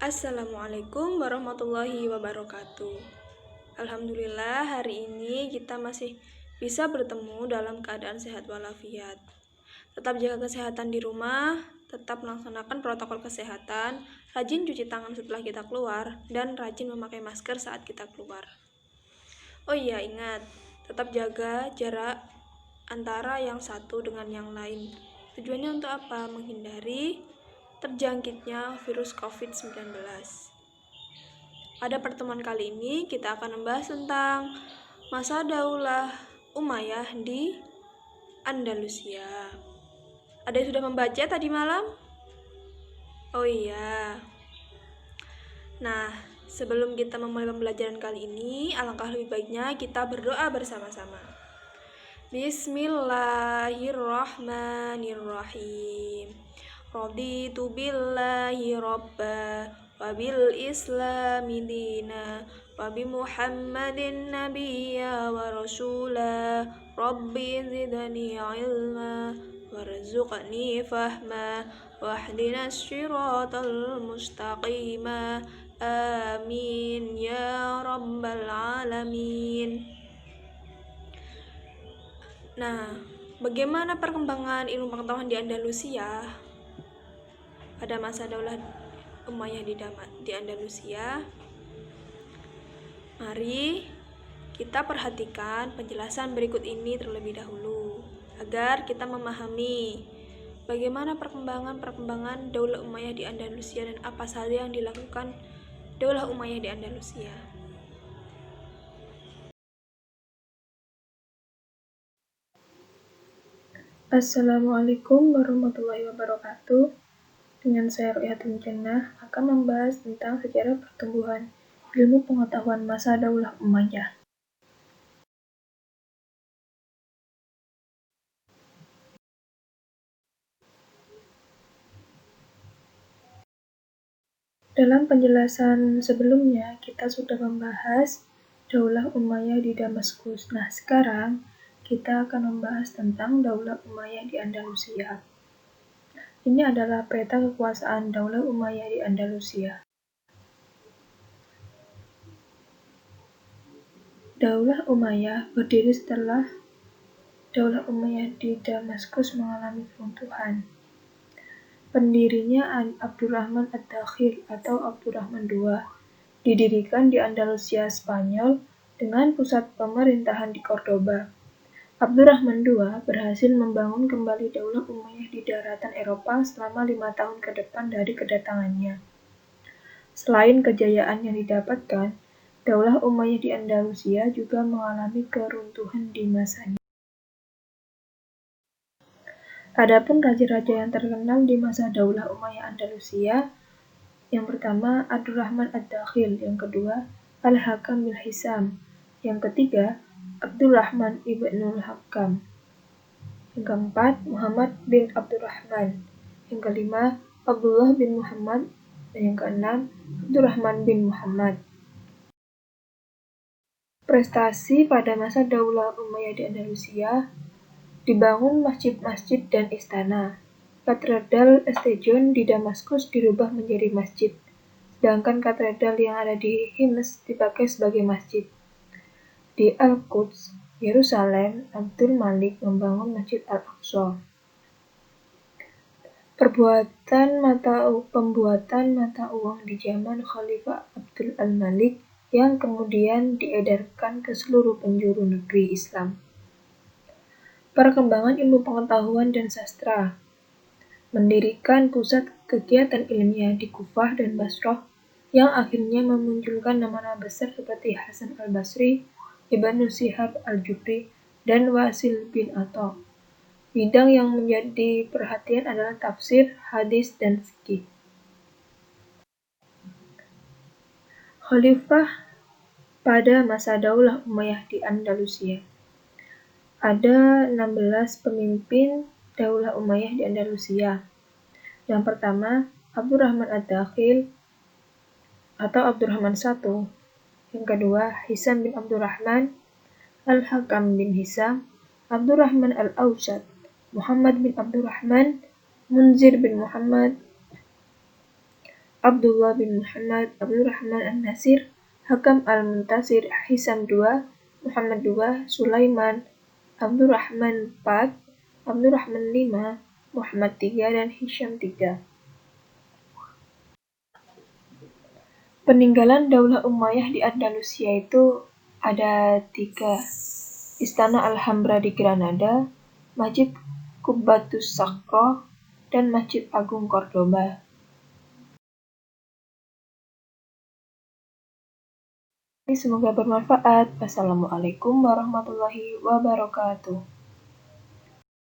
Assalamualaikum warahmatullahi wabarakatuh. Alhamdulillah hari ini kita masih bisa bertemu dalam keadaan sehat walafiat. Tetap jaga kesehatan di rumah, tetap melaksanakan protokol kesehatan, rajin cuci tangan setelah kita keluar, dan rajin memakai masker saat kita keluar. Oh iya, ingat, tetap jaga jarak antara yang satu dengan yang lain. Tujuannya untuk apa? Menghindari terjangkitnya virus COVID-19. Pada pertemuan kali ini kita akan membahas tentang masa Daulah Umayyah di Andalusia. Ada yang sudah membaca tadi malam? Oh iya. Nah, sebelum kita memulai pembelajaran kali ini, alangkah lebih baiknya kita berdoa bersama-sama. Bismillahirrahmanirrahim. Raditu billahi rabba wa bil islami dina wa bi muhammadin nabiyya wa rasula rabbi zidni ilma warzuqni fahma wahdina syiratal mustaqima amin ya rabbal alamin. Nah, bagaimana perkembangan ilmu pengetahuan di Andalusia pada masa Daulah Umayyah di Andalusia? Mari kita perhatikan penjelasan berikut ini terlebih dahulu agar kita memahami bagaimana perkembangan Daulah Umayyah di Andalusia dan apa saja yang dilakukan Daulah Umayyah di Andalusia. Assalamualaikum warahmatullahi wabarakatuh. Dengan saya Ru'yatul Jannah akan membahas tentang sejarah pertumbuhan ilmu pengetahuan masa Daulah Umayyah. Dalam penjelasan sebelumnya, kita sudah membahas Daulah Umayyah di Damaskus. Nah, sekarang kita akan membahas tentang Daulah Umayyah di Andalusia. Ini adalah peta kekuasaan Daulah Umayyah di Andalusia. Daulah Umayyah berdiri setelah Daulah Umayyah di Damaskus mengalami keruntuhan. Pendirinya Abdurrahman ad-Dakhil atau Abdurrahman II didirikan di Andalusia, Spanyol dengan pusat pemerintahan di Cordoba. Abdurrahman II berhasil membangun kembali Daulah Umayyah di daratan Eropa selama 5 tahun ke depan dari kedatangannya. Selain kejayaan yang didapatkan, Daulah Umayyah di Andalusia juga mengalami keruntuhan di masanya. Adapun raja-raja yang terkenal di masa Daulah Umayyah Andalusia, yang pertama Abdurrahman ad-Dakhil, yang kedua Al-Hakam bin Hisam, yang ketiga Abdurrahman ibnul Hakam, yang keempat Muhammad bin Abdurrahman, yang kelima Abdullah bin Muhammad, dan yang keenam Abdurrahman bin Muhammad. Prestasi pada masa Daulah Umayyah di Andalusia: dibangun masjid-masjid dan istana. Katedral Estejon di Damaskus dirubah menjadi masjid, sedangkan katedral yang ada di Hims dipakai sebagai masjid. Di Al-Quds, Yerusalem, Abdul Malik membangun Masjid Al-Aqsa. Pembuatan mata uang di zaman Khalifah Abdul Al-Malik yang kemudian diedarkan ke seluruh penjuru negeri Islam. Perkembangan ilmu pengetahuan dan sastra: mendirikan pusat kegiatan ilmiah di Kufah dan Basrah yang akhirnya memunculkan nama-nama besar seperti Hasan al-Basri, Ibnu Syihab al-Zuhri, dan Wasil bin Atha. Bidang yang menjadi perhatian adalah tafsir, hadis, dan fikih. Khalifah pada masa Daulah Umayyah di Andalusia. Ada 16 pemimpin Daulah Umayyah di Andalusia. Yang pertama, Abdurrahman ad-Dakhil atau Abdurrahman I. Yang kedua, Hisam bin Abdurrahman, Al-Hakam bin Hisam, Abdurrahman al-Awsat, Muhammad bin Abdurrahman, Munzir bin Muhammad, Abdullah bin Muhammad Abdurrahman An-Nasir, Hakam Al-Muntasir Hisam II, Muhammad II, Sulaiman, Abdurrahman IV, Abdurrahman V, Muhammad III, dan Hisham III. Peninggalan Daulah Umayyah di Andalusia itu ada 3. Istana Alhambra di Granada, Masjid Qubbatus Sakhra, dan Masjid Agung Cordoba. Semoga bermanfaat. Wassalamualaikum warahmatullahi wabarakatuh.